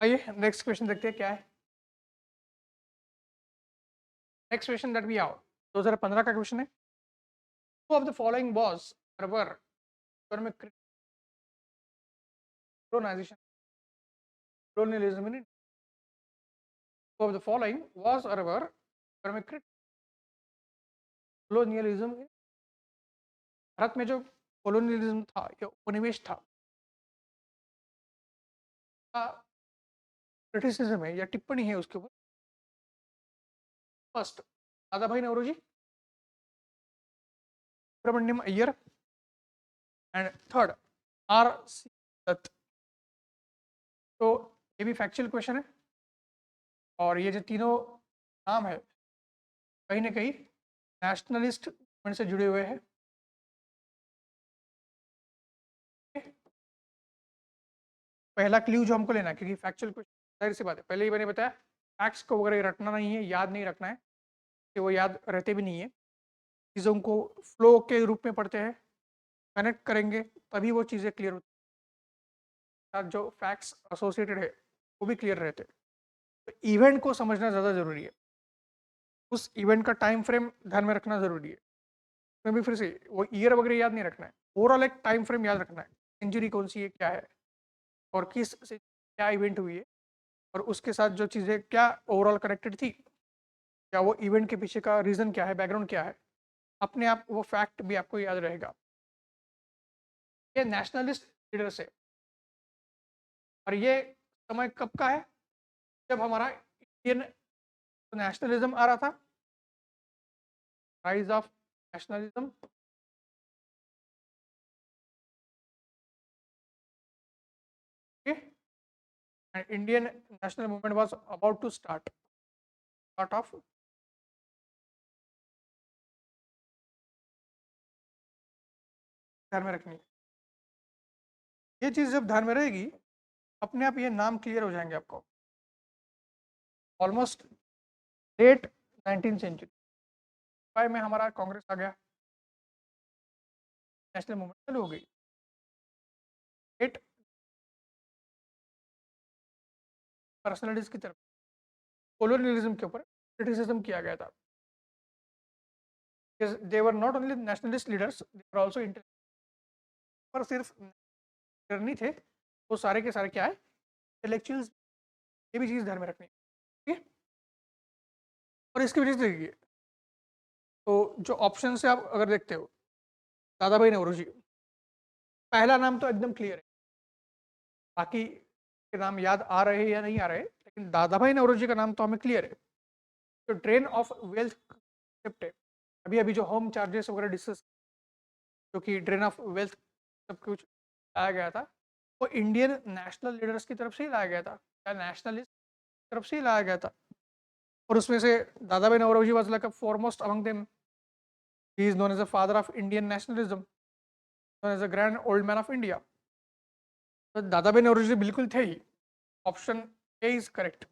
आइए next question देखते हैं क्या है। Next question that we our 2015 का क्वेश्चन है। Who of the following was arbour economic colonization colonialism in India? Who of the following was arbour economic colonialism in Bharat में जो colonialism था या उपनिवेश था का क्रिटिसिज्म है या टिप्पणी है उसके ऊपर। First Dadabhai Naoroji, Subramania Iyer and third R C Dutt. तो ये भी फैक्चुअल क्वेश्चन है और ये जो तीनों नाम है कहीं ना कहीं नेशनलिस्ट मूवमेंट से जुड़े हुए हैं। पहला क्ल्यू जो हमको लेना है क्योंकि फैक्चुअल क्वेश्चन जाहिर सी बात है, पहले ही मैंने बताया फैक्ट्स को वगैरह रटना नहीं है, याद नहीं रखना है कि वो याद रहते भी नहीं है। चीज़ों को फ्लो के रूप में पढ़ते हैं, कनेक्ट करेंगे तभी वो चीज़ें क्लियर होती हैं। साथ जो फैक्ट्स एसोसिएटेड है वो भी क्लियर रहते हैं। तो इवेंट को समझना ज़्यादा ज़रूरी है, उस इवेंट का टाइम फ्रेम ध्यान में रखना ज़रूरी है। उसमें भी फिर से वो ईयर वगैरह याद नहीं रखना है, ओवरऑल एक टाइम फ्रेम याद रखना है। इंजरी कौन सी है, क्या है और किस से क्या इवेंट हुई है और उसके साथ जो चीज़ें क्या ओवरऑल कनेक्टेड थी, क्या वो इवेंट के पीछे का रीज़न क्या है, बैकग्राउंड क्या है, अपने आप वो फैक्ट भी आपको याद रहेगा। ये नेशनलिस्ट लीडर्स है और ये समय कब का है, जब हमारा इंडियन नेशनलिज्म आ रहा था, rise of nationalism. And Indian national movement was about to start off. ध्यान में रखनी है ये चीज़, जब ध्यान में रहेगी अपने आप ये नाम क्लियर हो जाएंगे आपको। ऑलमोस्ट लेट 19th सेंचुरी में हमारा कांग्रेस आ गया, नेशनल मूवमेंट चालू हो गई। लेट पर्सनलिटीज की तरफ कोलोनियलिज्म के ऊपर क्रिटिसिज्म किया गया था। They were not only nationalist leaders, they were also intellectual. पर सिर्फ लीडर नहीं थे, वो सारे के सारे क्या है, इंटेलेक्चुअल्स। ये भी चीज़ ध्यान में रखनी है, ठीक है। और इसकी वजह से देखिए, तो जो ऑप्शन से आप अगर देखते हो, दादा भाई नौरोजी पहला नाम तो एकदम क्लियर है, बाकी के नाम याद आ रहे हैं या नहीं आ रहे, लेकिन दादा भाई नौरोजी का नाम तो हमें क्लियर है। जो ड्रेन ऑफ वेल्थ कंसेप्ट है, अभी अभी जो होम चार्जेस वगैरह डिस्कस, जो कि ड्रेन ऑफ वेल्थ सब कुछ लाया गया था, वो इंडियन नेशनल लीडर्स की तरफ से ही लाया गया था या नेशनलिस्ट की तरफ से ही लाया गया था। और उसमें से Dadabhai Naoroji was like a foremost among them. He is known as the father of Indian nationalism, known as the grand old man of India. तो दादा भाई नौरोजी बिल्कुल थे ही। Option A is correct.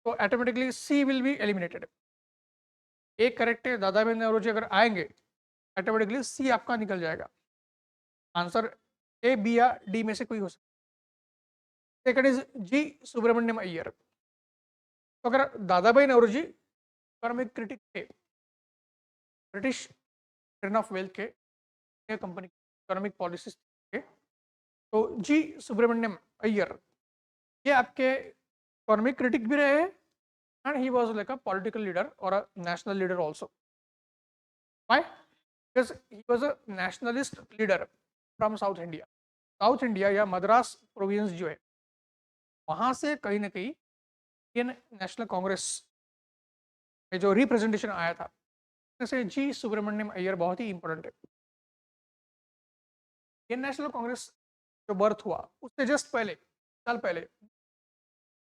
तो automatically C will be eliminated. A correct है, Dadabhai Naoroji अगर आएंगे automatically सी आपका निकल जाएगा। आंसर ए, बी या डी में से कोई हो सकता है। सेकंड इज जी सुब्रमण्यम अय्यर। तो अगर दादा भाई नौरोजी इकोनॉमिक क्रिटिक थे, ब्रिटिश ट्रेन ऑफ वेल्थ के कंपनी इकोनॉमिक पॉलिसीज थे, तो जी सुब्रमण्यम अय्यर ये आपके इकोनॉमिक क्रिटिक भी रहे हैं and he was like a political leader और a national leader also. Why? Because he was a nationalist leader from South India. South India या मद्रास प्रोविंस जो है, वहां से कहीं ना कहीं इंडियन नेशनल कांग्रेस में जो रिप्रेजेंटेशन आया था, जैसे जी सुब्रमण्यम अय्यर बहुत ही इंपॉर्टेंट है। इंडियन नेशनल कांग्रेस जो बर्थ हुआ उससे जस्ट पहले, साल पहले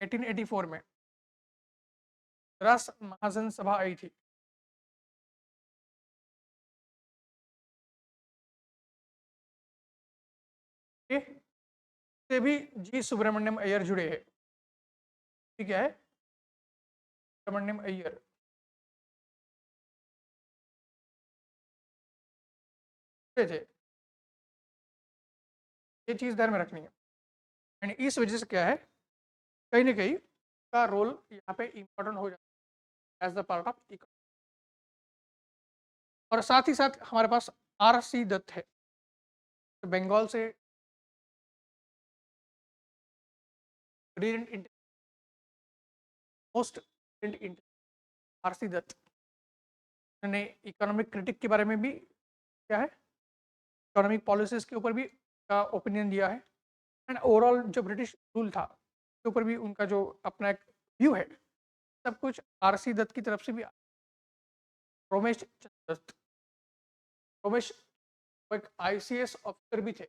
1884 में मद्रास महाजन सभा आई थी। से भी जी सुब्रमण्यम अय्यर जुड़े हैं। ठीक है, सुब्रमण्यम अय्यर जुड़े थे, ये चीज ध्यान में रखनी है। एंड इस वजह से क्या है, कहीं ना कहीं का रोल यहाँ पे इम्पोर्टेंट हो जाता है as the part of economy. और साथ ही साथ हमारे पास RC दत्त है, तो बंगाल से brilliant most brilliant RC Dutt ने इकोनॉमिक क्रिटिक के बारे में भी क्या है, इकोनॉमिक पॉलिसीज के ऊपर भी ओपिनियन दिया है, एंड ओवरऑल जो ब्रिटिश रूल था के ऊपर भी उनका जो अपना एक व्यू है, सब कुछ RC दत्त की तरफ से भी। रोमेश चंद्र दत्त, रोमेश वो एक ICS ऑफिसर भी थे,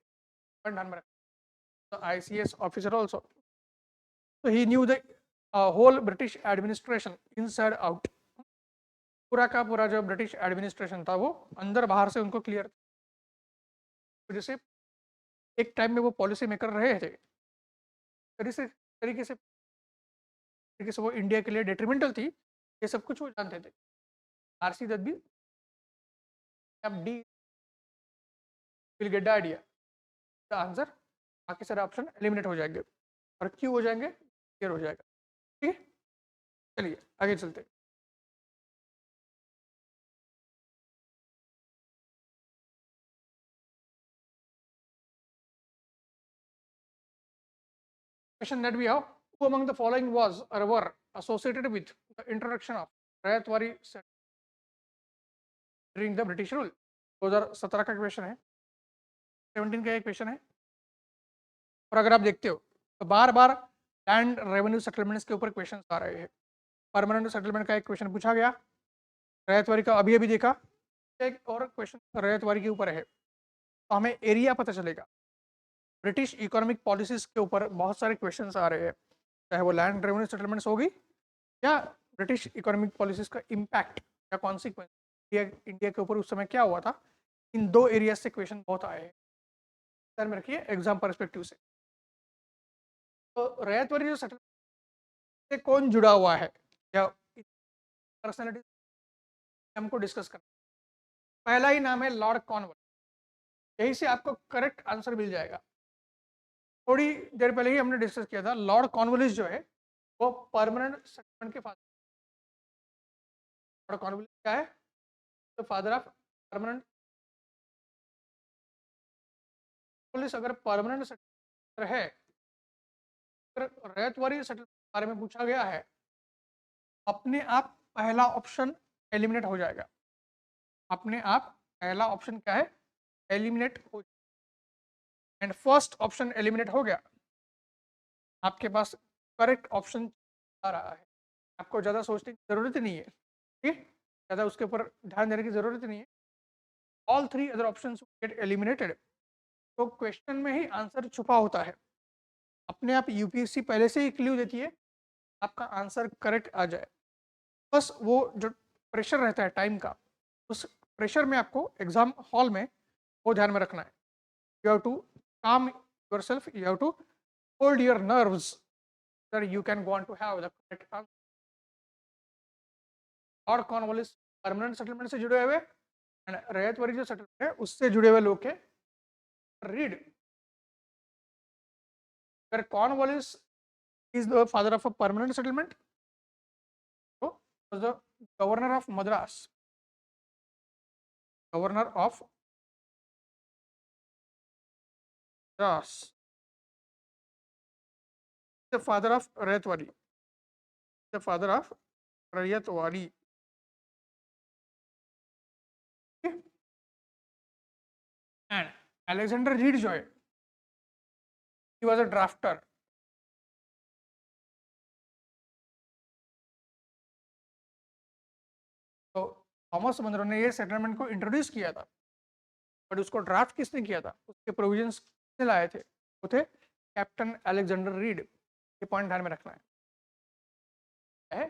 ध्यान में रखना, ICS ऑफिसर ऑल्सो, तो he knew the whole British administration inside out. पूरा का पूरा जो ब्रिटिश एडमिनिस्ट्रेशन था वो अंदर बाहर से उनको क्लियर, जैसे एक टाइम में वो पॉलिसी मेकर रहे थे, तरीके से वो इंडिया के लिए डेट्रीमेंटल थी, ये सब कुछ वो जानते थे। RC दत्त भी, अब D will get the idea, the answer, बाकी सारे ऑप्शन एलिमिनेट हो जाएंगे और क्यों हो जाएंगे, क्लियर हो जाएगा। ठीक है, चलिए आगे चलते हैं। Question that we have: who among the following was or were associated with the introduction of ryotwari during the British rule? 2017 का क्वेश्चन है, 17 का एक क्वेश्चन है। और अगर आप देखते हो तो बार बार लैंड रेवेन्यू सेटलमेंट्स के ऊपर क्वेश्चन आ रहे हैं। परमानेंट सेटलमेंट का एक क्वेश्चन पूछा गया, रैयतवाड़ी का अभी अभी देखा, एक और क्वेश्चन रैयतवाड़ी के ऊपर है, तो हमें एरिया पता चलेगा। ब्रिटिश इकोनॉमिक पॉलिसीज के ऊपर बहुत सारे क्वेश्चन आ रहे हैं, चाहे वो लैंड रेवेन्यू सेटलमेंट्स होगी या ब्रिटिश इकोनॉमिक पॉलिसीज का इम्पैक्ट या कॉन्सिक्वेंस इंडिया के ऊपर उस समय क्या हुआ था, इन दो एरिया से क्वेश्चन बहुत आए हैं, ध्यान में रखिए एग्जाम परस्पेक्टिव से। तो रैयतवाड़ी जो सेटलमेंट से कौन जुड़ा हुआ है या पर्सनैलिटी हमको डिस्कस करना, पहला ही नाम है लॉर्ड कॉर्नवालिस, यही से आपको करेक्ट आंसर मिल जाएगा। थोड़ी देर पहले ही हमने डिस्कस किया था, लॉर्ड कॉर्नवालिस जो है वो परमानेंट सेटलमेंट के फादर। लॉर्ड कॉर्नवालिस क्या है, तो फादर ऑफ परमानेंट पुलिस। अगर परमानेंट सेटलमेंट है, अगर रैयतवाड़ी सेटलमेंट के बारे में पूछा गया है, अपने आप पहला ऑप्शन एलिमिनेट हो जाएगा। अपने आप पहला ऑप्शन क्या है, एलिमिनेट हो, एंड फर्स्ट ऑप्शन एलिमिनेट हो गया, आपके पास करेक्ट ऑप्शन आ रहा है। आपको ज़्यादा सोचने की ज़रूरत नहीं है, ठीक, ज़्यादा उसके ऊपर ध्यान देने की ज़रूरत नहीं है। All three other option get eliminated, तो क्वेश्चन में ही आंसर छुपा होता है। अपने आप UPSC पहले से ही क्ल्यू देती है, आपका आंसर करेक्ट आ जाए। बस वो जो प्रेशर रहता है टाइम का, उस प्रेशर में आपको एग्जाम हॉल में वो ध्यान में रखना है। You have to calm yourself, you have to hold your nerves that you can go on to have the correct answer. और कॉर्नवालिस परमानेंट सेटलमेंट से जुड़े हुए एंड रैयतवाड़ी जो सेटलमेंट है उससे जुड़े हुए लोग के रीड। अगर Cornwallis is the father of a permanent settlement, so was the governor of Madras, governor of Madras, the father of Rayatwadi, the father of Rayatwadi. Okay? And Alexander Reed जो है, he was a drafter. तो Thomas Munro ने ये settlement को introduce किया था, but उसको draft किसने किया था, उसके प्रोविजंस किसने लाए थे, वो थे कैप्टन अलेक्जेंडर रीड। ये पॉइंट ध्यान में रखना है।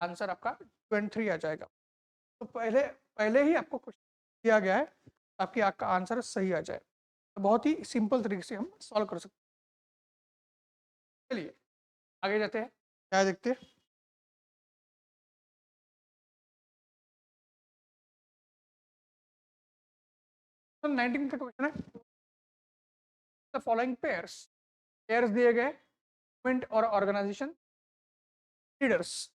आंसर आपका 23 आ जाएगा। तो पहले पहले ही आपको क्वेश्चन दिया गया है, ताकि आपका आंसर सही आ जाए। तो बहुत ही सिंपल तरीके से हम सॉल्व कर सकते हैं। चलिए आगे जाते हैं, क्या देखते हैं। तो 19 का क्वेश्चन है, द फॉलोइंग पेयर्स, पेयर्स दिए गए movement or organization leaders.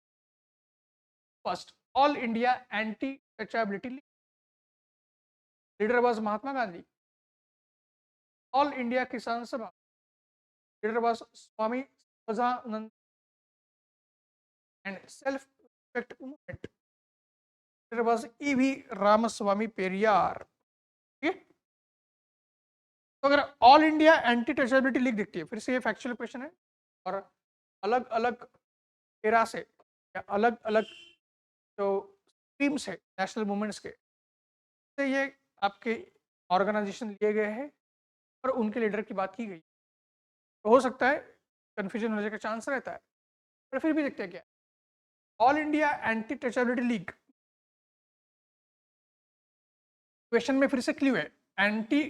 First, All India Anti-Touchability League. Leader was Mahatma Gandhi. All India Kisan Sabha. Leader was Swami Sadanand. And Self-Respect Movement. Leader was E.V. Ramaswamy Periyar. ठीक है, तो अगर all India anti touchability league दिखती है, फिर से ये factual question है और अलग अलग एरा से या अलग अलग जो स्ट्रीम्स है नेशनल मूवमेंट्स के, से ये आपके ऑर्गेनाइजेशन लिए गए हैं और उनके लीडर की बात की गई। तो हो सकता है कन्फ्यूजन होने का चांस रहता है, पर फिर भी देखते हैं क्या all India anti touchability league question में फिर से क्ल्यू है एंटी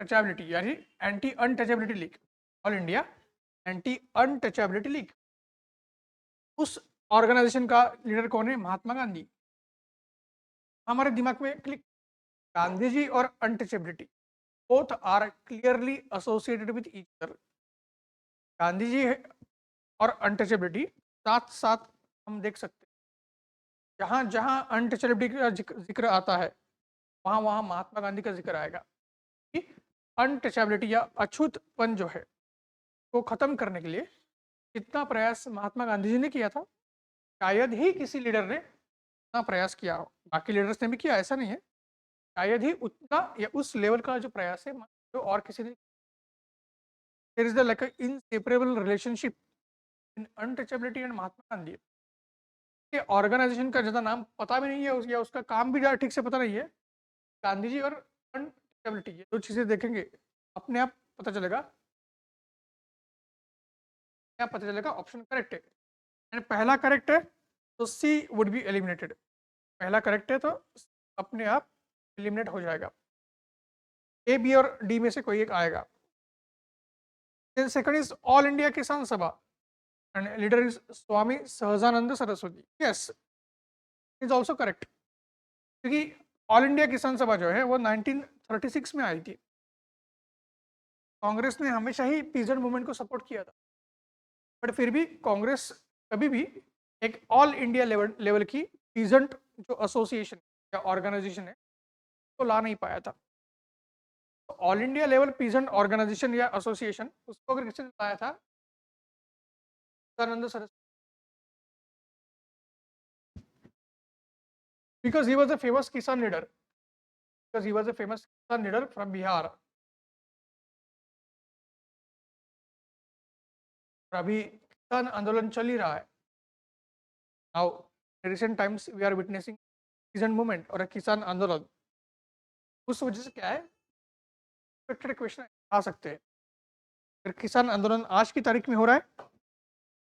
टचेबिलिटी यानी anti untouchability league. All India anti untouchability league, उस ऑर्गेनाइजेशन का लीडर कौन है? महात्मा गांधी। हमारे दिमाग में क्लिक, गांधी जी और untouchability both are clearly associated with each other. Gandhi ji और अनटचेबिलिटी साथ साथ हम देख सकते हैं, जहां जहां अनटचेबिलिटी का जिक्र आता है वहां वहां महात्मा गांधी का जिक्र आएगा कि अनटचेबिलिटी या अछूतपन जो है को खत्म करने के लिए जितना प्रयास महात्मा गांधी जी ने किया था, शायद ही किसी लीडर ने उतना प्रयास किया हो। बाकी लीडर्स ने भी किया, ऐसा नहीं है, शायद ही उतना या उस लेवल का जो प्रयास है जो और किसी ने। There is the like inseparable relationship in untouchability and Mahatma Gandhi. के ऑर्गेनाइजेशन का ज़्यादा नाम पता भी नहीं है या उसका काम भी ज़्यादा ठीक से पता नहीं है। गांधी जी और अनटचेबिलिटी ये दो चीज़ें देखेंगे, अपने आप पता चलेगा, क्या पता चलेगा ऑप्शन करेक्ट है। एंड पहला करेक्ट है तो सी वुड बी एलिमिनेटेड। पहला करेक्ट है तो अपने आप एलिमिनेट हो जाएगा, ए बी और डी में से कोई एक आएगा। Then second is all India Kisan Sabha and leader is Swami Sahajanand Saraswati. Yes, is also correct, क्योंकि ऑल इंडिया किसान सभा जो है वो 1936 में आई थी। कांग्रेस ने हमेशा ही पीजेंट मूवमेंट को सपोर्ट किया था, बट फिर भी कांग्रेस कभी भी एक ऑल इंडिया लेवल की पीजेंट जो एसोसिएशन या ऑर्गेनाइजेशन है तो ला नहीं पाया था। तो all India level peasant organization या एसोसिएशन उसको अगर किसी ने लाया था, Sadanand Saraswati, because he was a famous kisan leader, because he was a famous kisan leader from Bihar। और अभी किसान आंदोलन चल ही रहा है। Now recent times we are witnessing kisan movement और किसान आंदोलन। उस वजह से क्या है, एक्सपेक्टेड क्वेश्चन आ सकते हैं। अगर किसान आंदोलन आज की तारीख में हो रहा है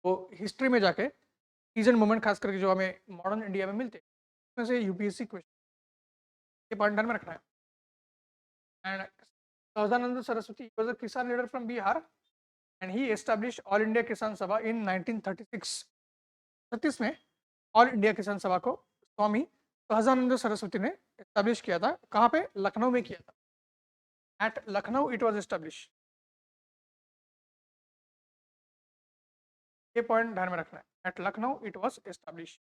वो हिस्ट्री में जाके किसान मूवमेंट खास करके जो हमें मॉडर्न इंडिया में मिलते हैं उसमें से यूपीएससी क्वेश्चन, ये पॉइंट ध्यान में रखना है। And Sadanand Saraswati was a kisan leader from Bihar and he established All India Kisan Sabha in 1936। 36 में ऑल इंडिया किसान सभा को स्वामी सहजानंद सरस्वती ने एस्टेब्लिश किया था। कहाँ पे? लखनऊ में किया था। At Lucknow it was establish. ये पॉइंट ध्यान में रखना है, at Lucknow it was establish.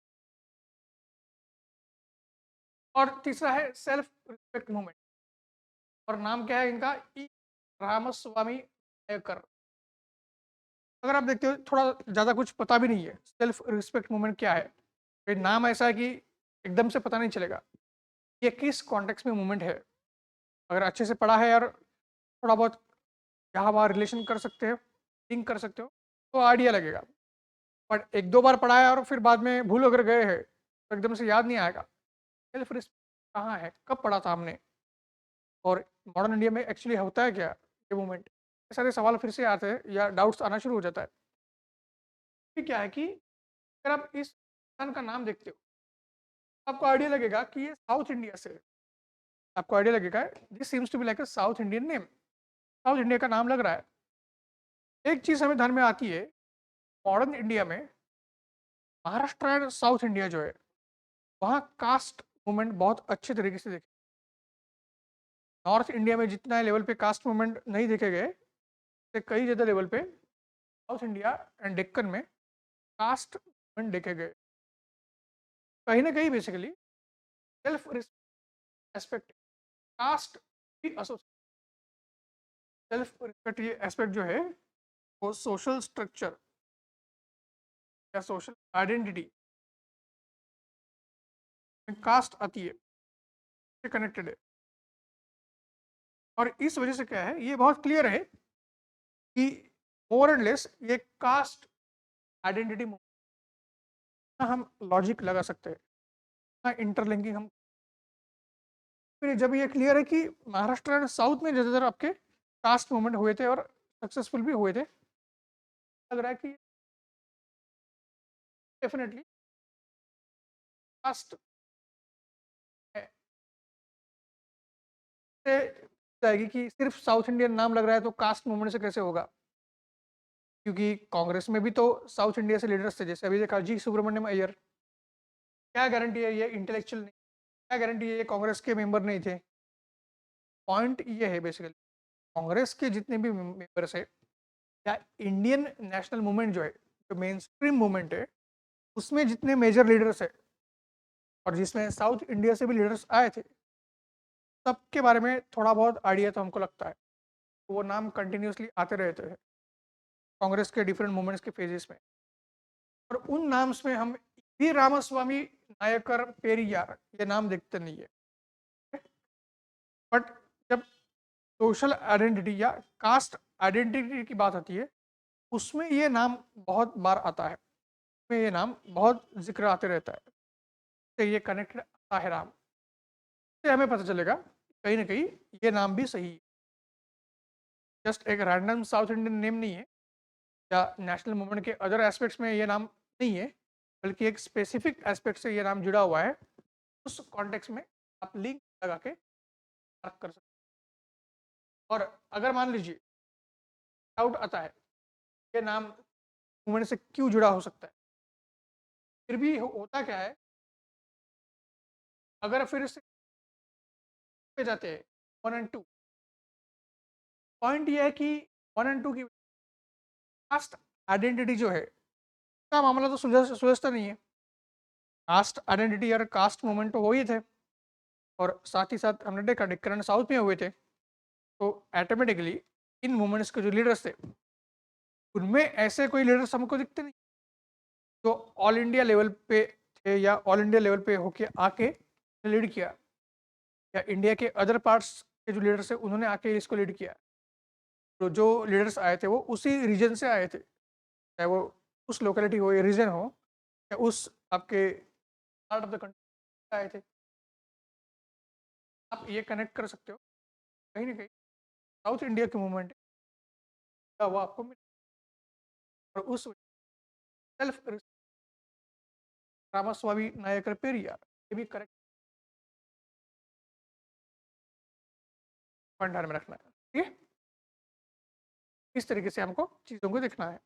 और तीसरा है सेल्फ रिस्पेक्ट मूवमेंट, और नाम क्या है इनका? ई रामस्वामी आयकर। अगर आप देखते हो थोड़ा ज़्यादा कुछ पता भी नहीं है सेल्फ रिस्पेक्ट मूवमेंट क्या है, ये नाम ऐसा है कि एकदम से पता नहीं चलेगा ये किस कॉन्टेक्स्ट में मूवमेंट है। अगर अच्छे से पढ़ा है और थोड़ा बहुत यहाँ वहाँ रिलेशन कर सकते हो, लिंक कर सकते हो तो आइडिया लगेगा। बट एक दो बार पढ़ा है और फिर बाद में भूल अगर गए हैं तो एकदम से याद नहीं आएगा सेल्फ रिस्पेक्ट कहाँ है, कब पढ़ा था हमने, और मॉडर्न इंडिया में एक्चुअली होता है क्या ये मूवमेंट। ये सारे सवाल फिर से आते हैं या डाउट्स आना शुरू हो जाता है। फिर क्या है कि अगर आप इस इंसान का नाम देखते हो आपको आइडिया लगेगा कि ये साउथ इंडिया से है। आपको आइडिया लगेगा this seems to be like a South Indian name, South India का नाम लग रहा है। एक चीज़ हमें ध्यान में आती है, मॉडर्न इंडिया में महाराष्ट्र एंड साउथ इंडिया जो है वहाँ कास्ट मूवमेंट बहुत अच्छे तरीके से देखे। नॉर्थ इंडिया में जितना लेवल पे कास्ट मूवमेंट नहीं देखे गए, कई ज़्यादा लेवल पे साउथ इंडिया एंड डेक्कन में कास्ट मूवमेंट देखे गए। कहीं ना कहीं बेसिकली सेल्फ एस्पेक्ट कास्ट की एसोसिएशन, सेल्फ रिस्पेक्ट ये एस्पेक्ट जो है वो सोशल स्ट्रक्चर या सोशल आइडेंटिटी में कास्ट आती है, से कनेक्टेड है। और इस वजह से क्या है, ये बहुत क्लियर है कि मोर एंड लेस ये कास्ट आइडेंटिटी हम लॉजिक लगा सकते हैं, इंटरलिंकिंग हम। फिर जब ये क्लियर है कि महाराष्ट्र एंड साउथ में ज़्यादातर आपके कास्ट मूवमेंट हुए थे और सक्सेसफुल भी हुए थे, लग रहा है कि डेफिनेटली कास्ट से जाएगी कि सिर्फ साउथ इंडियन नाम लग रहा है तो कास्ट मूवमेंट से कैसे होगा, क्योंकि कांग्रेस में भी तो साउथ इंडिया से लीडर्स थे, जैसे अभी देखा जी सुब्रमण्यम अय्यर। क्या गारंटी है ये इंटेलेक्चुअल नहीं, क्या गारंटी है ये कांग्रेस के मेंबर नहीं थे। पॉइंट ये है बेसिकली कांग्रेस के जितने भी मेंबर्स है या इंडियन नेशनल मूवमेंट जो है, जो मेन स्ट्रीम मूवमेंट है, उसमें जितने मेजर लीडर्स है और जिसमें साउथ इंडिया से भी लीडर्स आए थे, सबके बारे में थोड़ा बहुत आइडिया तो हमको लगता है। वो नाम कंटिन्यूसली आते रहते हैं कांग्रेस के डिफरेंट मूवमेंट्स के फेजेस में, और उन नाम्स में हम वी रामास्वामी नायकर पेरियार ये नाम देखते नहीं है। बट जब सोशल आइडेंटिटी या कास्ट आइडेंटिटी की बात आती है, उसमें ये नाम बहुत बार आता है, उसमें ये नाम बहुत जिक्र आते रहता है, तो ये कनेक्टेड आता है नाम से हमें पता चलेगा कहीं ना कहीं ये नाम भी सही है, जस्ट एक रैंडम साउथ इंडियन नेम नहीं है या नेशनल मूवमेंट के अदर एस्पेक्ट्स में ये नाम नहीं है, बल्कि एक स्पेसिफिक एस्पेक्ट से ये नाम जुड़ा हुआ है। उस कॉन्टेक्स्ट में आप लिंक लगा के मार्क कर सकते हैं। और अगर मान लीजिए डाउट आता है ये नाम मूवमेंट से क्यों जुड़ा हो सकता है, फिर भी होता क्या है, अगर फिर से पे जाते हैं 1 और 2, पॉइंट ये है कि 1 और 2 की कास्ट आइडेंटिटी जो है का मामला तो सुलझता नहीं है। कास्ट आइडेंटिटी और कास्ट मूवमेंट तो हो ही थे, और साथ ही साथ हमने देखा डिफरेंट साउथ में हुए थे, तो ऑटोमेटिकली इन मूवमेंट्स के जो लीडर्स थे उनमें ऐसे कोई लीडर्स हमको दिखते नहीं जो ऑल इंडिया लेवल पे थे या ऑल इंडिया लेवल पे होके आके लीड किया, या इंडिया के अदर पार्ट्स के जो लीडर्स है उन्होंने आके इसको लीड किया। तो जो लीडर्स आए थे वो उसी रीजन से आए थे, चाहे वो उस लोकेलिटी हो या रीजन हो या उस आपके पार्ट ऑफ द कंट्री आए थे। आप ये कनेक्ट कर सकते हो कहीं ना कहीं साउथ इंडिया के मूवमेंट का वो आपको मिले, और उस सेल्फ रामास्वामी नायकर पेरियार ये भी करेक्ट पॉइंट ध्यान में रखना है। ठीक है, इस तरीके से हमको चीज़ों को देखना है।